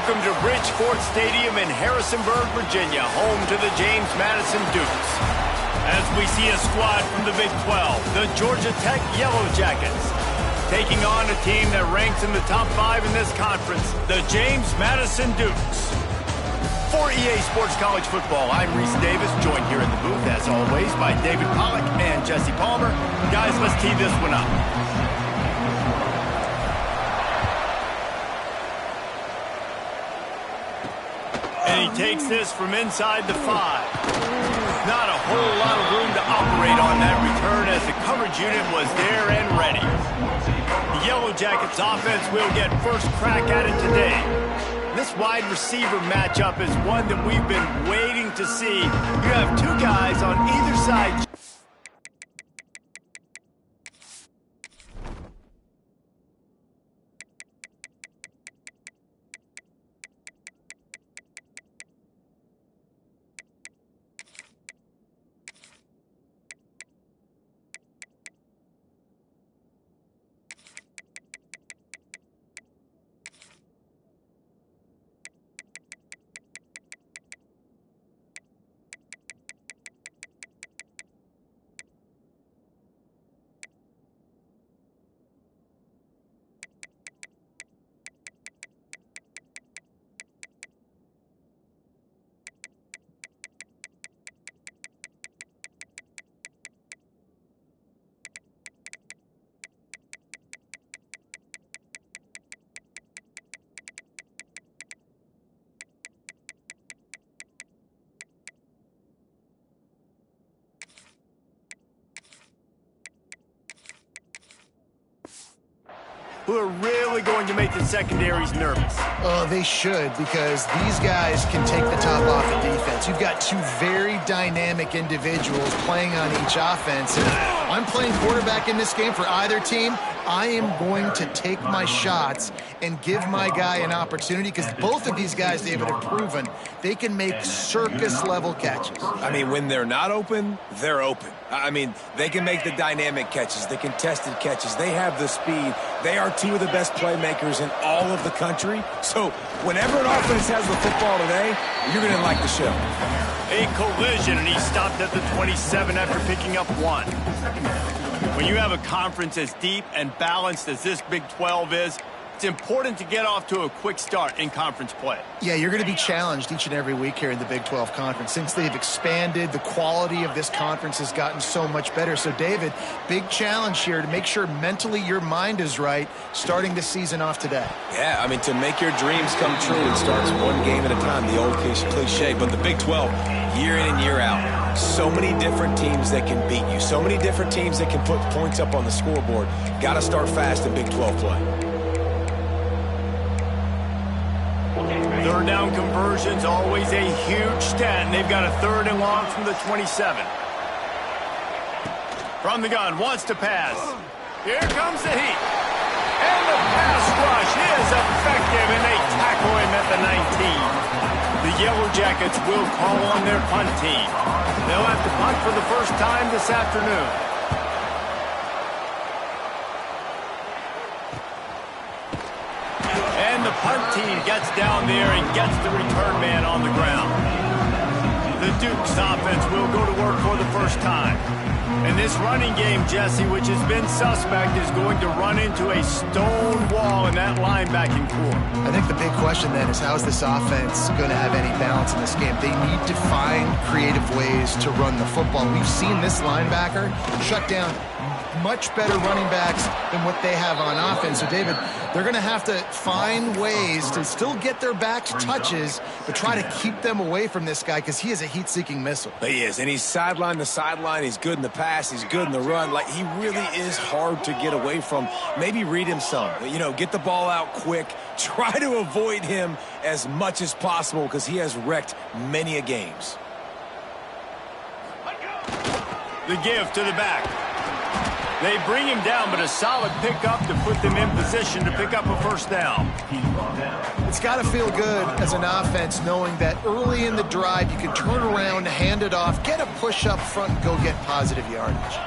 Welcome to Bridgeport Stadium in Harrisonburg, Virginia, home to the James Madison Dukes. As we see a squad from the Big 12, the Georgia Tech Yellow Jackets, taking on a team that ranks in the top 5 in this conference, the James Madison Dukes. For EA Sports College Football, I'm Reese Davis, joined here in the booth, as always, by David Pollack and Jesse Palmer. Guys, let's tee this one up. And he takes this from inside the 5. Not a whole lot of room to operate on that return as the coverage unit was there and ready. The Yellow Jackets offense will get first crack at it today. This wide receiver matchup is one that we've been waiting to see. You have two guys on either side. Who are really going to make the secondaries nervous. Oh, they should, because these guys can take the top off the defense. You've got two very dynamic individuals playing on each offense. And I'm playing quarterback in this game for either team. I am going to take my shots and give my guy an opportunity, because both of these guys, David, have proven they can make circus-level catches. I mean, when they're not open, they're open. I mean, they can make the dynamic catches, the contested catches. They have the speed. They are two of the best playmakers in all of the country. So whenever an offense has the football today, you're going to like the show. A collision, and he stopped at the 27 after picking up 1. When you have a conference as deep and balanced as this Big 12 is, it's important to get off to a quick start in conference play. Yeah, you're going to be challenged each and every week here in the Big 12 Conference. Since they've expanded, the quality of this conference has gotten so much better. So, David, big challenge here to make sure mentally your mind is right starting the season off today. Yeah, I mean, to make your dreams come true, it starts one game at a time, the old cliche. But the Big 12, year in and year out, so many different teams that can beat you, so many different teams that can put points up on the scoreboard. Got to start fast in Big 12 play. Third down conversions, always a huge stat, and they've got a 3rd and long from the 27. From the gun, wants to pass. Here comes the heat. And the pass rush is effective, and they tackle him at the 19. The Yellow Jackets will call on their punt team. They'll have to punt for the first time this afternoon. And the punt team gets down there and gets the return man on the ground. The Dukes offense will go to work for the first time. And this running game, Jesse, which has been suspect, is going to run into a stone wall in that linebacking core. I think the big question then is, how is this offense going to have any balance in this game? They need to find creative ways to run the football. We've seen this linebacker shut down much better running backs than what they have on offense. So, David, they're going to have to find ways to still get their backs touches, but try to keep them away from this guy because he is a heat-seeking missile. He is, and he's sideline to sideline. He's good in the pass. He's good in the run. Like, he really is hard to get away from. Maybe read him some. You know, get the ball out quick. Try to avoid him as much as possible because he has wrecked many a games. The give to the back. They bring him down, but a solid pickup to put them in position to pick up a first down. It's got to feel good as an offense knowing that early in the drive you can turn around, hand it off, get a push up front, and go get positive yardage.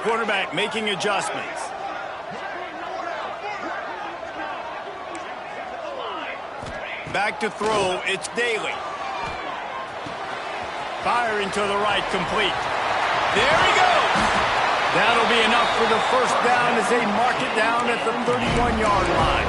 Quarterback making adjustments. Back to throw, it's Daly. Firing to the right, complete. There he goes. That'll be enough for the first down as they mark it down at the 31-yard line.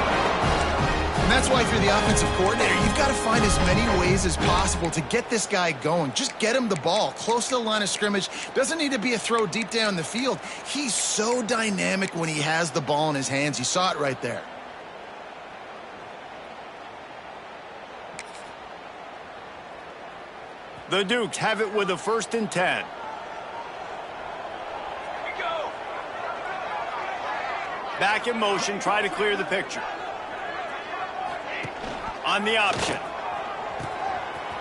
And that's why, if you're the offensive coordinator, you've got to find as many ways as possible to get this guy going. Just get him the ball close to the line of scrimmage. Doesn't need to be a throw deep down the field. He's so dynamic when he has the ball in his hands. You saw it right there. The Dukes have it with a 1st and 10. Back in motion, try to clear the picture. On the option.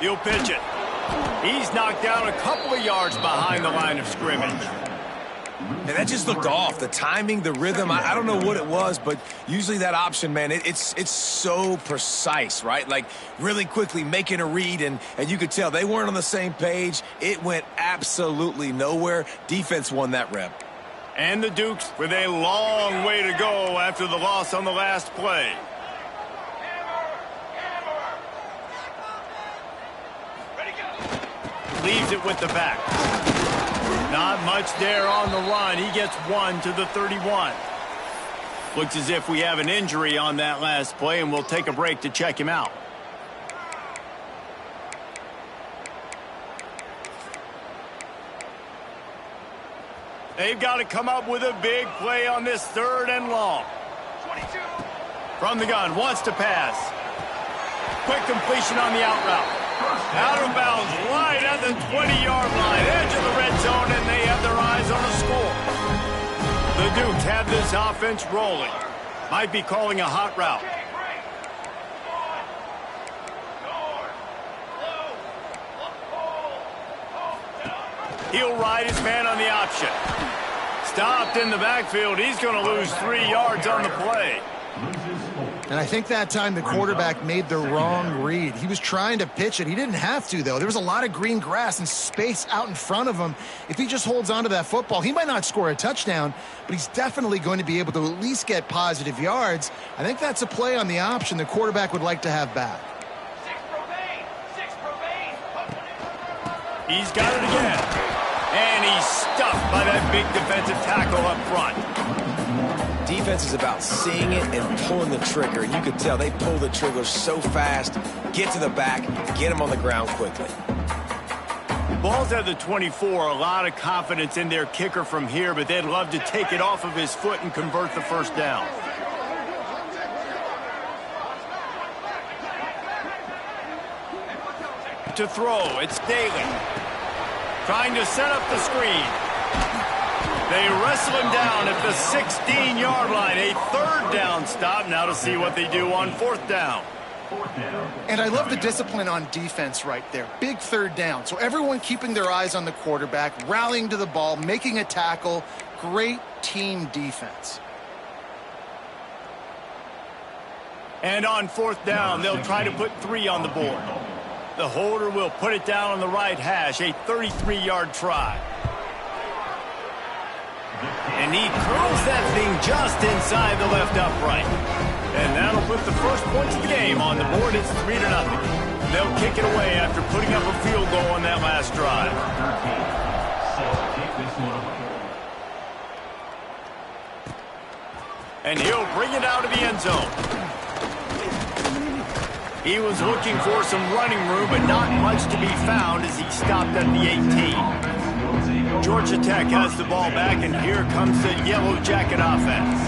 He'll pitch it. He's knocked down a couple of yards behind the line of scrimmage. And that just looked off. The timing, the rhythm, I don't know what it was, but usually that option, man, it's so precise, right? Like, really quickly making a read, and you could tell they weren't on the same page. It went absolutely nowhere. Defense won that rep. And the Dukes with a long way to go after the loss on the last play. Leaves it with the back. Not much there on the run. He gets 1 to the 31. Looks as if we have an injury on that last play, and we'll take a break to check him out. They've got to come up with a big play on this 3rd and long. 22. From the gun, wants to pass. Quick completion on the out route. Out of bounds, right at the 20-yard line, edge of the red zone, and they have their eyes on the score. The Dukes have this offense rolling. Might be calling a hot route. He'll ride his man on the option. Stopped in the backfield. He's going to lose 3 yards on the play. And I think that time the quarterback made the wrong read. He was trying to pitch it. He didn't have to, though. There was a lot of green grass and space out in front of him. If he just holds on to that football, he might not score a touchdown, but he's definitely going to be able to at least get positive yards. I think that's a play on the option the quarterback would like to have back. He's got it again. And he's stuffed by that big defensive tackle up front. Defense is about seeing it and pulling the trigger. And you could tell they pull the trigger so fast, get to the back, get him on the ground quickly. Ball's at the 24. A lot of confidence in their kicker from here, but they'd love to take it off of his foot and convert the first down. To throw, it's Daly. Trying to set up the screen. They wrestle him down at the 16-yard line. A 3rd down stop. Now to see what they do on 4th down. And I love the discipline on defense right there. Big 3rd down. So everyone keeping their eyes on the quarterback, rallying to the ball, making a tackle. Great team defense. And on 4th down, they'll try to put 3 on the board. The holder will put it down on the right hash, a 33-yard try. And he curls that thing just inside the left upright. And that'll put the first points of the game on the board. It's 3-0. They'll kick it away after putting up a field goal on that last drive. And he'll bring it out of the end zone. He was looking for some running room, but not much to be found as he stopped at the 18. Georgia Tech has the ball back, and here comes the Yellow Jacket offense.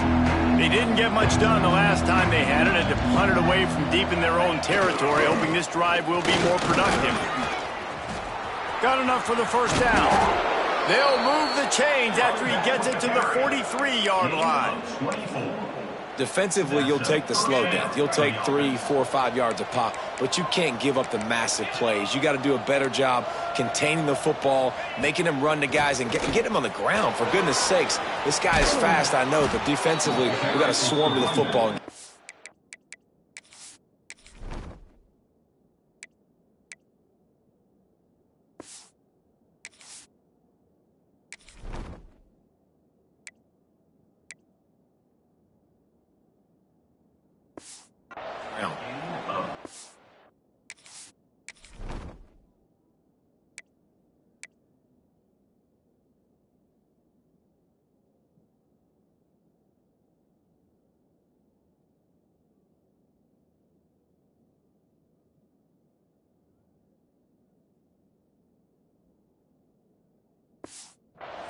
They didn't get much done the last time they had it, and to punt it away from deep in their own territory, hoping this drive will be more productive. Got enough for the first down. They'll move the chains after he gets it to the 43-yard line. Defensively, you'll take the slow downs. You'll take 3, 4, 5 yards a pop, but you can't give up the massive plays. You got to do a better job containing the football, making them run to guys, and get them on the ground. For goodness sakes, this guy is fast, I know, but defensively, we got to swarm to the football.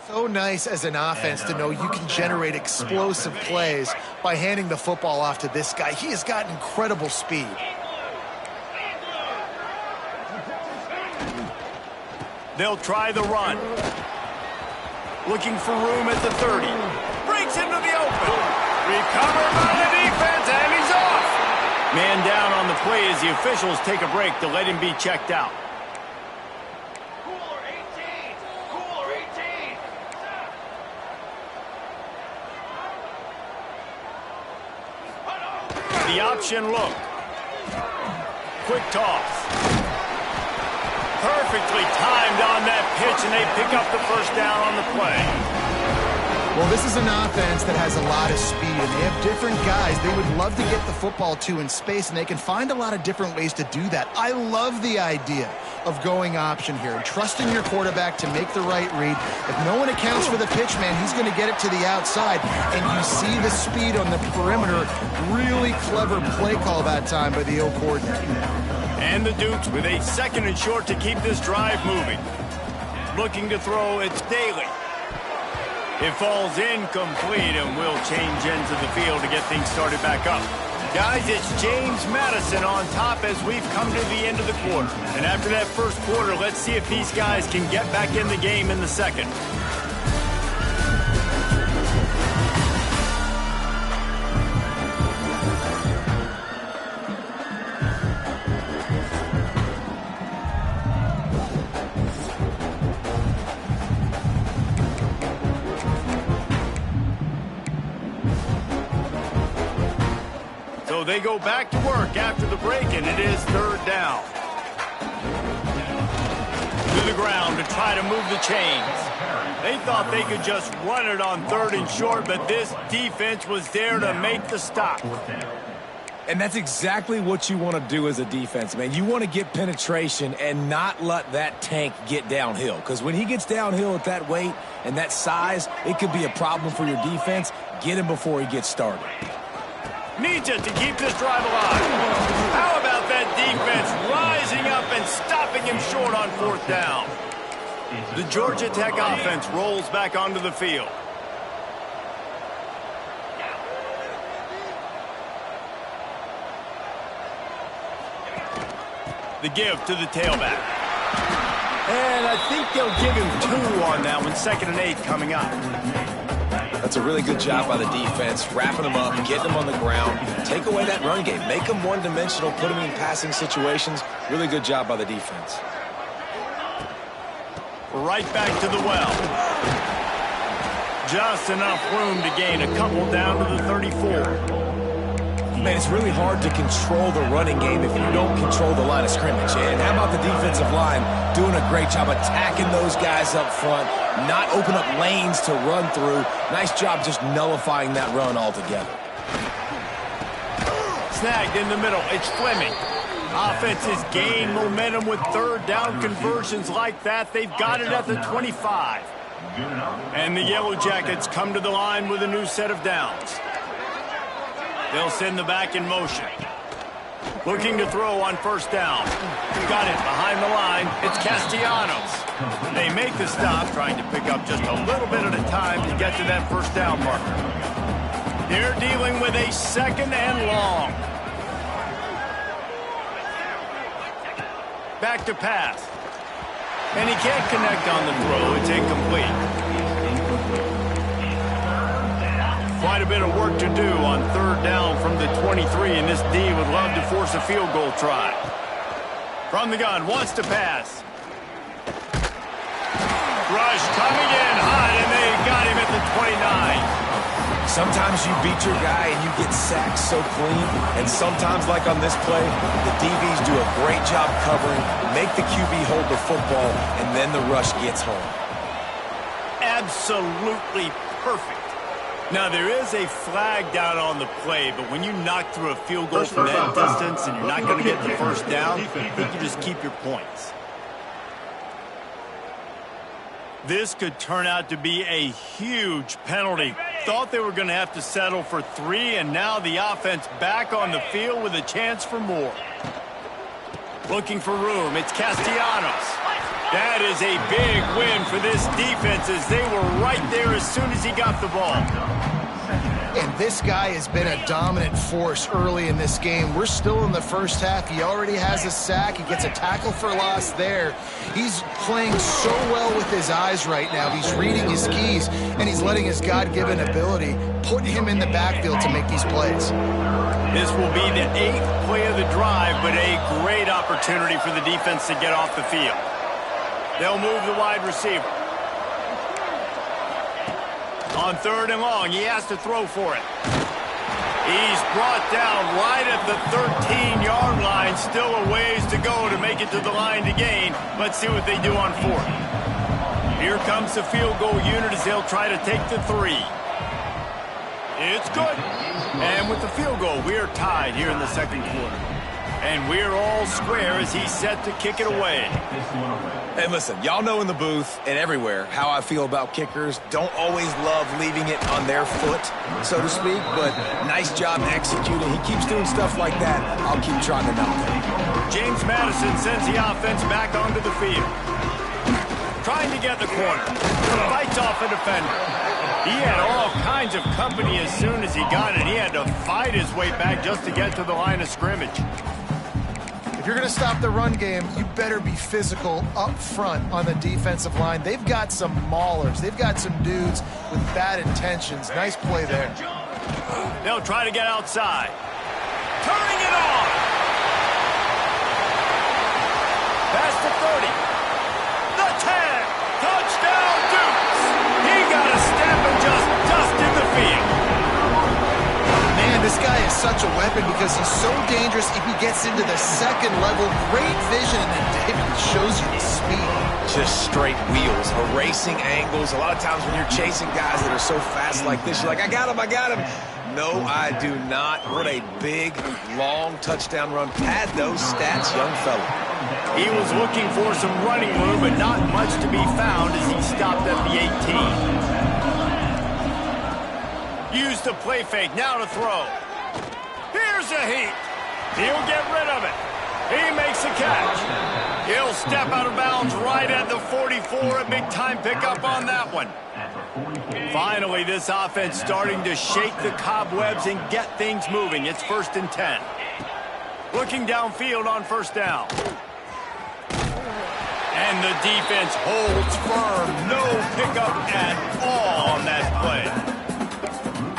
So nice as an offense to know you can generate explosive plays by handing the football off to this guy. He has got incredible speed. They'll try the run. Looking for room at the 30. Breaks into the open. Recovered by the defense, and he's off. Man down on the play as the officials take a break to let him be checked out. The option look. Quick toss. Perfectly timed on that pitch, and they pick up the first down on the play. Well, this is an offense that has a lot of speed, and they have different guys they would love to get the football to in space, and they can find a lot of different ways to do that. I love the idea of going option here and trusting your quarterback to make the right read. If no one accounts for the pitch, man, he's going to get it to the outside, and you see the speed on the perimeter. Really clever play call that time by the O coordinator. And the Dukes with a 2nd and short to keep this drive moving. Looking to throw, it's Daly. It falls incomplete, and we'll change ends of the field to get things started back up. Guys, it's James Madison on top as we've come to the end of the quarter. And after that first quarter, let's see if these guys can get back in the game in the second. They go back to work after the break, and it is 3rd down. To the ground to try to move the chains. They thought they could just run it on 3rd and short, but this defense was there to make the stop. And that's exactly what you want to do as a defense, man. You want to get penetration and not let that tank get downhill. Because when he gets downhill at that weight and that size, it could be a problem for your defense. Get him before he gets started. Needs it to keep this drive alive. How about that defense rising up and stopping him short on 4th down? The Georgia Tech offense rolls back onto the field. The give to the tailback. And I think they'll give him 2 on that one. 2nd and 8 coming up. That's a really good job by the defense, wrapping them up, getting them on the ground, take away that run game, make them one-dimensional, put them in passing situations. Really good job by the defense. Right back to the well. Just enough room to gain a couple down to the 34. Man, it's really hard to control the running game if you don't control the line of scrimmage. And how about the defensive line doing a great job attacking those guys up front, not open up lanes to run through. Nice job just nullifying that run altogether. Snagged in the middle. It's Fleming. Offense has gained momentum with third down conversions like that. They've got it at the 25. And the Yellow Jackets come to the line with a new set of downs. They'll send the back in motion. Looking to throw on first down. Got it behind the line. It's Castellanos. They make the stop, trying to pick up just a little bit at a time to get to that first down marker. They're dealing with a second and long. Back to pass. And he can't connect on the throw. It's incomplete. Quite a bit of work to do on third down from the 23, and this D would love to force a field goal try. From the gun, wants to pass. Rush coming in hot, and they got him at the 29. Sometimes you beat your guy and you get sacked so clean, and sometimes, like on this play, the DBs do a great job covering, make the QB hold the football, and then the rush gets home. Absolutely perfect. Now, there is a flag down on the play, but when you knock through a field goal from that distance and you're not going to get the first down, I think you just keep your points. This could turn out to be a huge penalty. Thought they were going to have to settle for 3, and now the offense back on the field with a chance for more. Looking for room, it's Castellanos. That is a big win for this defense as they were right there as soon as he got the ball. And this guy has been a dominant force early in this game. We're still in the first half. He already has a sack. He gets a tackle for loss there. He's playing so well with his eyes right now. He's reading his keys, and he's letting his God-given ability put him in the backfield to make these plays. This will be the 8th play of the drive, but a great opportunity for the defense to get off the field. They'll move the wide receiver. On third and long, he has to throw for it. He's brought down right at the 13-yard line. Still a ways to go to make it to the line to gain. Let's see what they do on fourth. Here comes the field goal unit as they'll try to take the 3. It's good. And with the field goal, we are tied here in the second quarter. And we're all square as he's set to kick it away. Hey, listen, y'all know in the booth and everywhere how I feel about kickers. Don't always love leaving it on their foot, so to speak, but nice job executing. He keeps doing stuff like that. I'll keep trying to knock him. James Madison sends the offense back onto the field. Trying to get the corner. Fights off a defender. He had all kinds of company as soon as he got it. He had to fight his way back just to get to the line of scrimmage. If you're going to stop the run game, you better be physical up front on the defensive line. They've got some maulers. They've got some dudes with bad intentions. Nice play there. They'll try to get outside. Turning it on. Past the 30. The 10. Touchdown, Dukes. He got a step and just dusted the field. Man, this guy is such a weapon because he's so dangerous if he gets into the second level. Great vision, and then David shows you the speed. Just straight wheels, erasing angles. A lot of times when you're chasing guys that are so fast like this, you're like, I got him, I got him. No, I do not. What a big, long touchdown run. Pad those stats, young fella. He was looking for some running room, but not much to be found as he stopped at the 18. Use the play fake, now to throw. Here's a heat. He'll get rid of it. He makes a catch. He'll step out of bounds right at the 44. A big-time pickup on that one. Finally, this offense starting to shake the cobwebs and get things moving. It's 1st and 10. Looking downfield on first down. And the defense holds firm. No pickup at all on that play.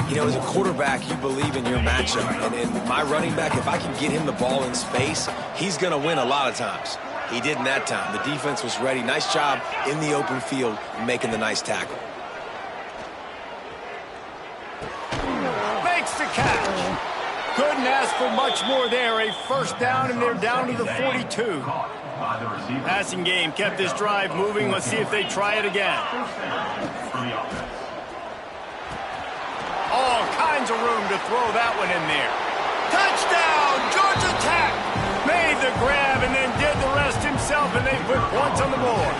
You know, as a quarterback, you believe in your matchup. And in my running back, if I can get him the ball in space, he's going to win a lot of times. He didn't that time. The defense was ready. Nice job in the open field making the nice tackle. Makes the catch. Couldn't ask for much more there. A first down, and they're down to the 42. Passing game kept this drive moving. Let's see if they try it again. All kinds of room to throw that one in there. Touchdown, Georgia Tech! Made the grab and then did the rest himself, and they put points on the board.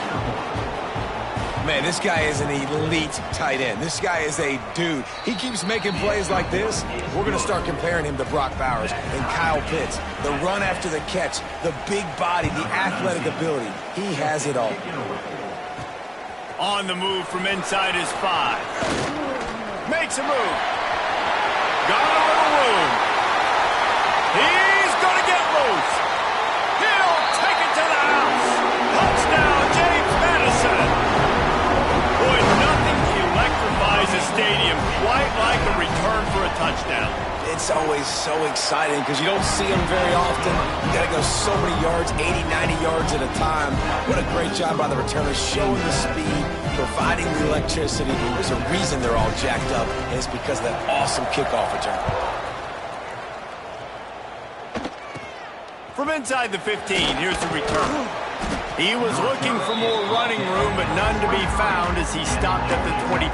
Man, this guy is an elite tight end. This guy is a dude. He keeps making plays like this. We're going to start comparing him to Brock Bowers and Kyle Pitts. The run after the catch, the big body, the athletic ability. He has it all. On the move from inside his 5. Makes a move. Got a little room. He's going to get loose. He'll take it to the house. Touchdown, James Madison. Boy, nothing electrifies a stadium quite like a return for a touchdown. It's always so exciting because you don't see them very often. You got to go so many yards, 80, 90 yards at a time. What a great job by the returners, showing the speed, providing the electricity. There's a reason they're all jacked up, and it's because of that awesome kickoff return. From inside the 15, here's the return. He was looking for more running room, but none to be found as he stopped at the 23.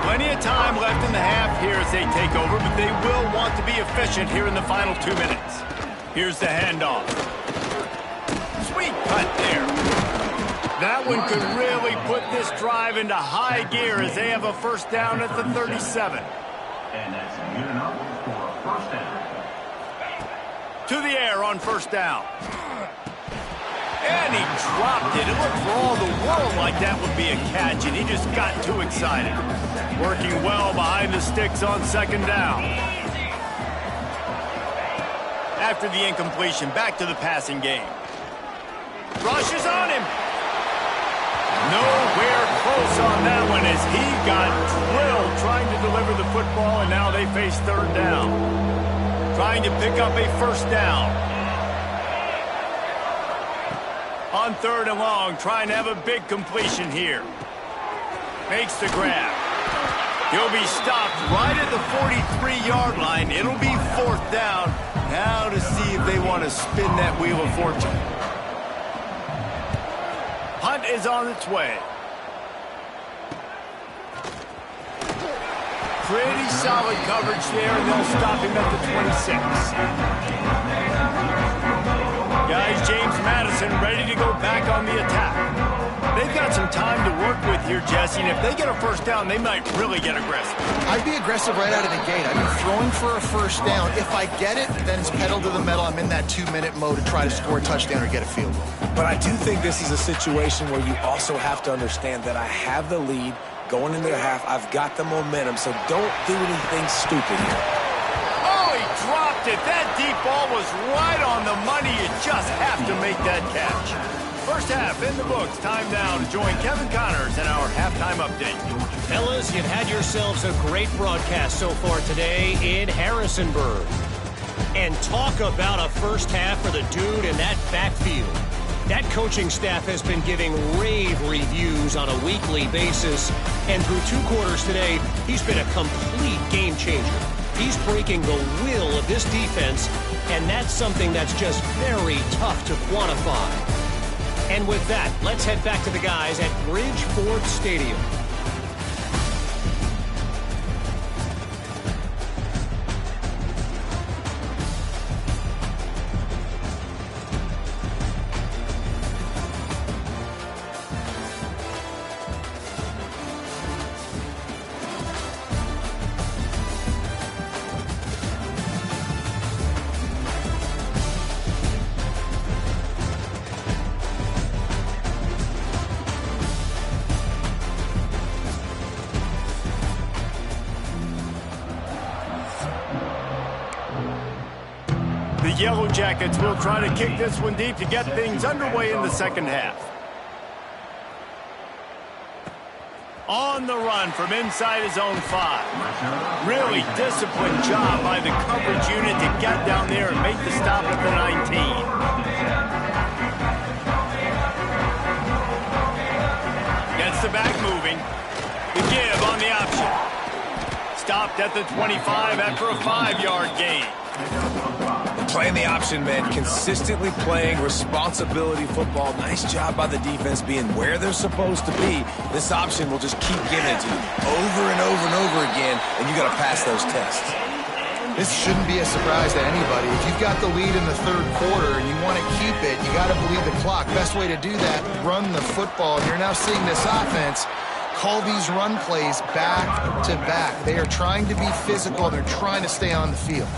Plenty of time left in the half here as they take over, but they will want to be efficient here in the final 2 minutes. Here's the handoff. Sweet cut there. That one could really put this drive into high gear as they have a first down at the 37. And that's good enough for a first down. To the air on first down. And he dropped it. It looked for all the world like that would be a catch, and he just got too excited. Working well behind the sticks on second down. After the incompletion, back to the passing game. Rushes on him. Nowhere close on that one as he got drilled trying to deliver the football, and now they face third down. Trying to pick up a first down. On third and long, trying to have a big completion here. Makes the grab. He'll be stopped right at the 43-yard line. It'll be fourth down. Now to see if they want to spin that wheel of fortune. Hunt is on its way. Pretty solid coverage there, and they'll stop him at the 26. Guys, James Madison ready to go back on the attack. They've got some time to work with here, Jesse, and if they get a first down, they might really get aggressive. I'd be aggressive right out of the gate. I'd be throwing for a first down. If I get it, then it's pedal to the metal. I'm in that 2-minute mode to try to score a touchdown or get a field goal. But I do think this is a situation where you also have to understand that I have the lead going into the half. I've got the momentum, so don't do anything stupid here. Oh, he dropped it. That deep ball was right on the money. You just have to make that catch. First half in the books. Time now to join Kevin Connors in our halftime update. Fellas, you've had yourselves a great broadcast so far today in Harrisonburg. And talk about a first half for the dude in that backfield. That coaching staff has been giving rave reviews on a weekly basis. And through 2 quarters today, he's been a complete game changer. He's breaking the will of this defense, and that's something that's just very tough to quantify. And with that, let's head back to the guys at Bridgeford Stadium. The Yellow Jackets will try to kick this one deep to get things underway in the second half. On the run from inside his own 5. Really disciplined job by the coverage unit to get down there and make the stop at the 19. Gets the back moving. The give on the option. Stop sacked at the 25 after a 5-yard gain. Playing the option, man. Consistently playing responsibility football. Nice job by the defense being where they're supposed to be. This option will just keep giving it to you over and over and over again, and you got to pass those tests. This shouldn't be a surprise to anybody. If you've got the lead in the third quarter and you want to keep it, you got to bleed the clock. Best way to do that, run the football. And you're now seeing this offense call these run plays back to back. They are trying to be physical. They're trying to stay on the field.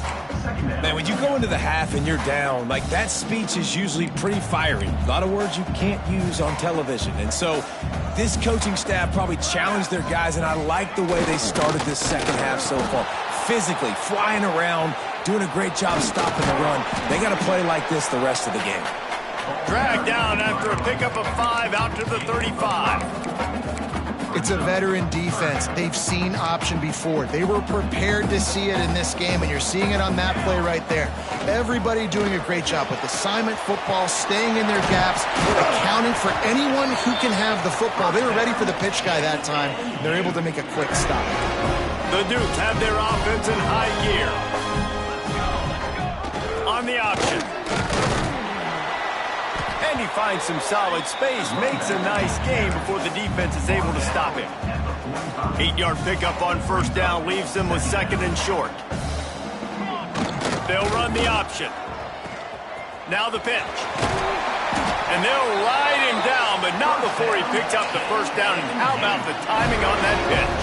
Man, when you go into the half and you're down, like that speech is usually pretty fiery. A lot of words you can't use on television. And so this coaching staff probably challenged their guys, and I like the way they started this second half so far. Physically, flying around, doing a great job stopping the run. They got to play like this the rest of the game. Dragged down after a pickup of 5 out to the 35. It's a veteran defense. They've seen option before. They were prepared to see it in this game, and you're seeing it on that play right there. Everybody doing a great job with assignment football, staying in their gaps, accounting for anyone who can have the football. They were ready for the pitch guy that time. They're able to make a quick stop. The Dukes have their offense in high gear. On the option. And he finds some solid space, makes a nice game before the defense is able to stop him. 8-yard pickup on first down leaves them with second and short. They'll run the option. Now the pitch. And they'll ride him down, but not before he picks up the first down. And how about the timing on that pitch?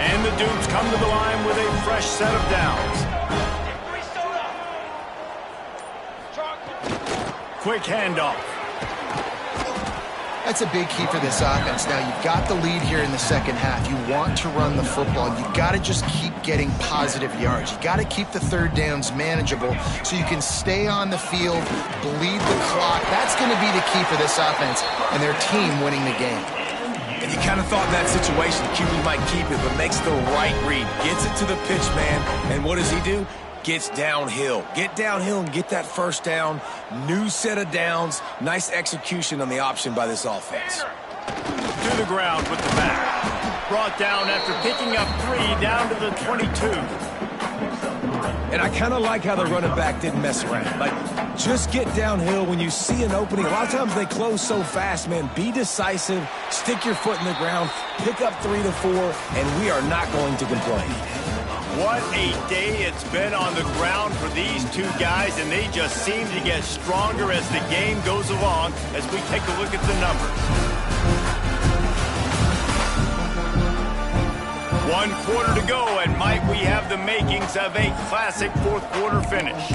And the Dukes come to the line with a fresh set of downs. Quick handoff. That's a big key for this offense. Now, you've got the lead here in the second half. You want to run the football. You've got to just keep getting positive yards. You've got to keep the third downs manageable so you can stay on the field, bleed the clock. That's going to be the key for this offense and their team winning the game. And you kind of thought in that situation QB might keep it, but makes the right read. Gets it to the pitch man, and what does he do? Gets downhill. Get downhill and get that first down. New set of downs. Nice execution on the option by this offense. To the ground with the back. Brought down after picking up 3 down to the 22. And I kind of like how the running back didn't mess around. Like, just get downhill when you see an opening. A lot of times they close so fast, man. Be decisive. Stick your foot in the ground. Pick up 3 to 4, and we are not going to complain. What a day it's been on the ground for these two guys, and they just seem to get stronger as the game goes along as we take a look at the numbers. 1 quarter to go, and Mike, we have the makings of a classic fourth quarter finish.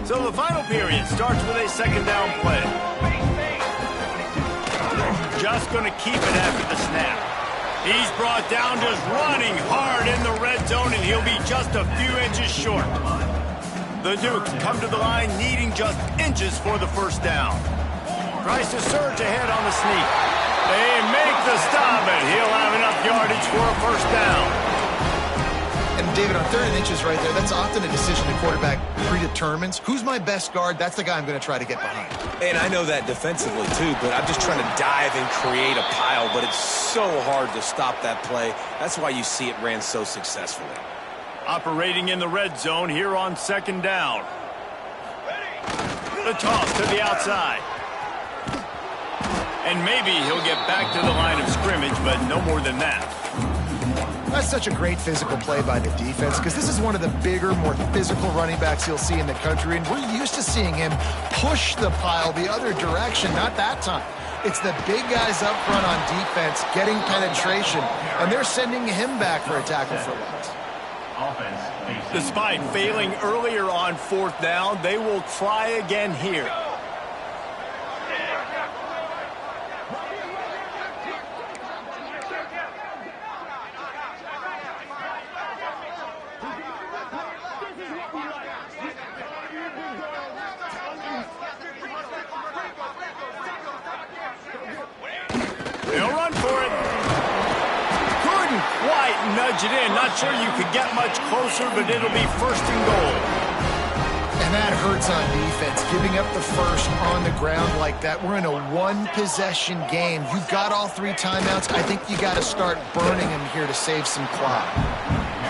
So the final period starts with a second down play. Just going to keep it after the snap. He's brought down just running hard in the red zone, and he'll be just a few inches short. The Dukes come to the line needing just inches for the first down. Tries to surge ahead on the sneak. They make the stop, and he'll have enough yardage for a first down. And David, on 3rd and inches right there, that's often a decision the quarterback predetermines. Who's my best guard? That's the guy I'm going to try to get behind. And I know that defensively, too, but I'm just trying to dive and create a pile, but it's so hard to stop that play. That's why you see it ran so successfully. Operating in the red zone here on second down. The toss to the outside. And maybe he'll get back to the line of scrimmage, but no more than that. That's such a great physical play by the defense because this is one of the bigger, more physical running backs you'll see in the country, and we're used to seeing him push the pile the other direction, not that time. It's the big guys up front on defense getting penetration, and they're sending him back for a tackle for loss. Despite failing earlier on 4th down, they will try again here. They'll run for it. Couldn't quite nudge it in. Not sure you could get much closer, but it'll be 1st and goal. And that hurts on defense, giving up the first on the ground like that. We're in a one-possession game. You got all 3 timeouts. I think you got to start burning him here to save some clock.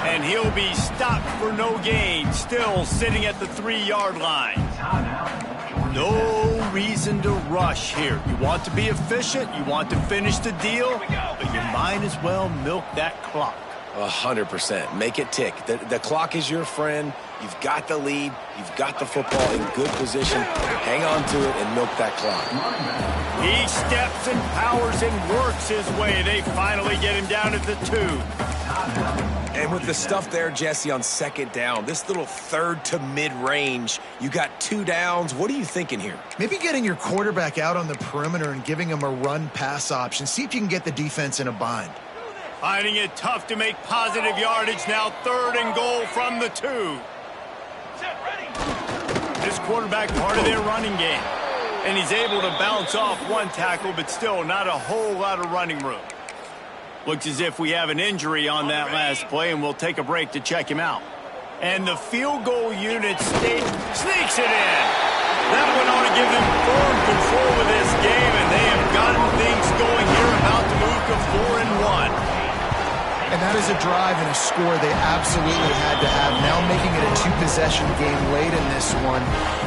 And he'll be stopped for no gain, still sitting at the 3-yard line. No reason to rush here. You want to be efficient, you want to finish the deal, but you might as well milk that clock. 100%. Make it tick. The clock is your friend. You've got the lead. You've got the football in good position. Hang on to it and milk that clock. He steps and powers and works his way. They finally get him down at the 2. And with the stuff there, Jesse, on second down, this little third to mid-range, you got 2 downs. What are you thinking here? Maybe getting your quarterback out on the perimeter and giving him a run-pass option. See if you can get the defense in a bind. Finding it tough to make positive yardage now. 3rd and goal from the 2. This quarterback part of their running game. And he's able to bounce off 1 tackle, but still not a whole lot of running room. Looks as if we have an injury on that last play, and we'll take a break to check him out. And the field goal unit sneaks it in. That one ought to give them firm control of this game, and they have gotten things going here, about to move to 4-1. And that is a drive and a score they absolutely had to have. Now making it a 2-possession game late in this one.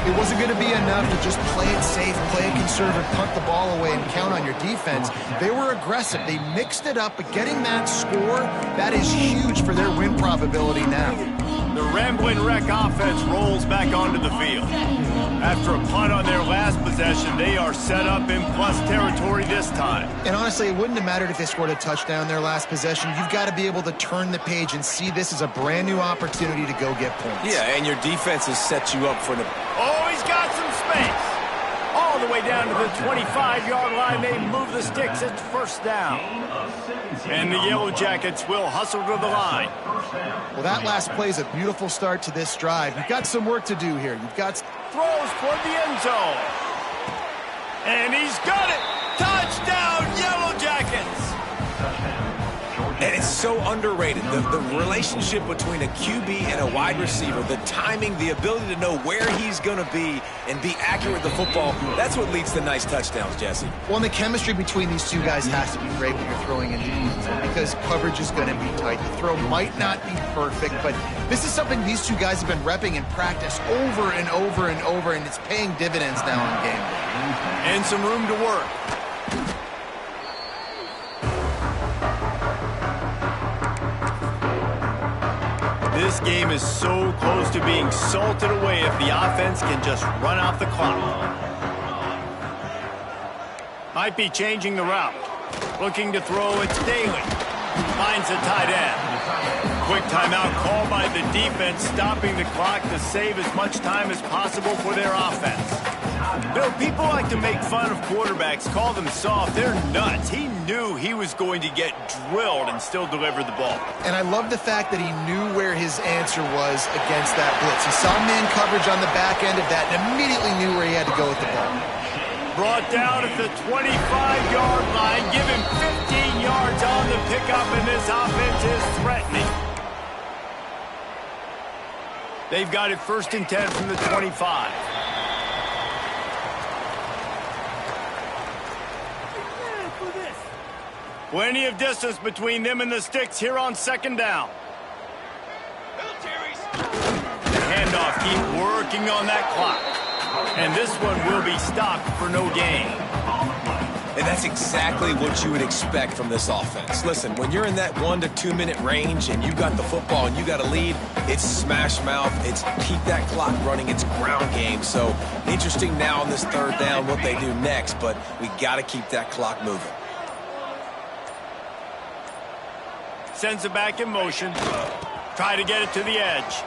It wasn't going to be enough to just play it safe, play it conservative, punt the ball away, and count on your defense. They were aggressive. They mixed it up, but getting that score, that is huge for their win probability now. The Ramblin' Wreck offense rolls back onto the field. After a punt on their last possession, they are set up in plus territory this time. And honestly, it wouldn't have mattered if they scored a touchdown their last possession. You've got to be able to turn the page and see this as a brand new opportunity to go get points. Yeah, and your defense has set you up for the... Oh, he's got some space. All the way down to the 25-yard line. They move the sticks. It's 1st down. And the Yellow Jackets will hustle to the line. Well, that last play is a beautiful start to this drive. You've got some work to do here. You've got... Throws toward the end zone. And he's got it. Touchdown, Yellow Jackets. And it's so underrated. The relationship between a QB and a wide receiver, the timing, the ability to know where he's going to be and be accurate with the football, that's what leads to nice touchdowns, Jesse. Well, and the chemistry between these 2 guys has to be great when you're throwing into defense because coverage is going to be tight. The throw might not be perfect, but this is something these 2 guys have been repping in practice over and over and over, and it's paying dividends now on game day. And some room to work. This game is so close to being salted away if the offense can just run out the clock. Might be changing the route. Looking to throw, it's Daly. Finds a tight end. Quick timeout call by the defense, stopping the clock to save as much time as possible for their offense. Bill, people like to make fun of quarterbacks, call them soft. They're nuts. He knew he was going to get drilled and still deliver the ball. And I love the fact that he knew where his answer was against that blitz. He saw man coverage on the back end of that and immediately knew where he had to go with the ball. Brought down at the 25-yard line. Give him 15 yards on the pickup, and this offense is threatening. They've got it 1st and 10 from the 25. Plenty of distance between them and the sticks here on 2nd down. The handoff, keep working on that clock. And this one will be stopped for no gain. And that's exactly what you would expect from this offense. Listen, when you're in that 1 to 2 minute range and you've got the football and you got a lead, it's smash mouth, it's keep that clock running, it's ground game. So interesting now on this 3rd down what they do next, but we got to keep that clock moving. Sends it back in motion. Try to get it to the edge.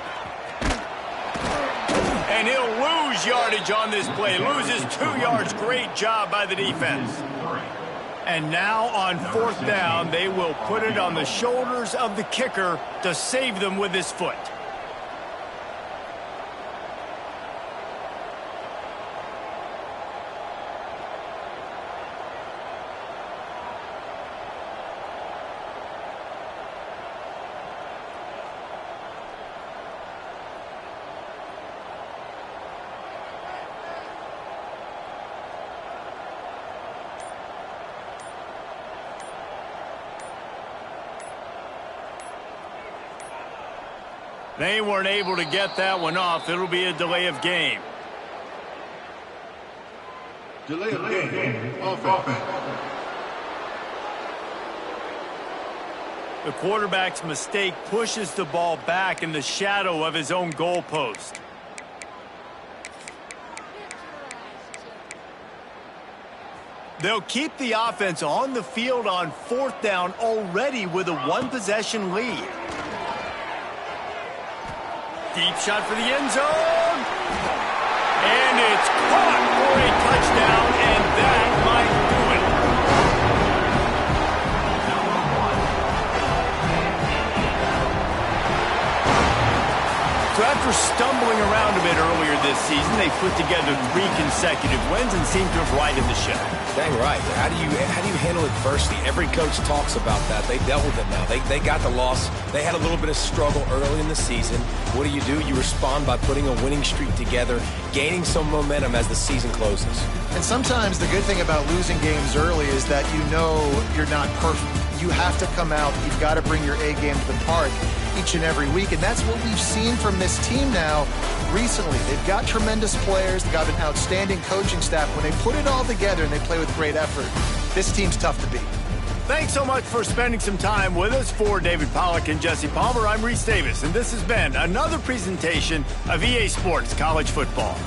And he'll lose yardage on this play. Loses 2 yards. Great job by the defense. And now on 4th down, they will put it on the shoulders of the kicker to save them with his foot. They weren't able to get that one off. It'll be a delay of game. Delay of game. Offense. The quarterback's mistake pushes the ball back in the shadow of his own goalpost. They'll keep the offense on the field on 4th down already with a one-possession lead. Deep shot for the end zone. And it's caught for a touchdown, and that might do it. So after stumbling around a bit earlier this season, they put together 3 consecutive wins and seem to have righted the ship. Dang right. How do you handle adversity? Every coach talks about that. They dealt with it now. They got the loss. They had a little bit of struggle early in the season. What do? You respond by putting a winning streak together, gaining some momentum as the season closes. And sometimes the good thing about losing games early is that you know you're not perfect. You have to come out. You've got to bring your A game to the park each and every week, and that's what we've seen from this team now recently. They've got tremendous players. They've got an outstanding coaching staff. When they put it all together and they play with great effort, this team's tough to beat. Thanks so much for spending some time with us. For David Pollack and Jesse Palmer, I'm Reese Davis, and this has been another presentation of EA Sports College Football.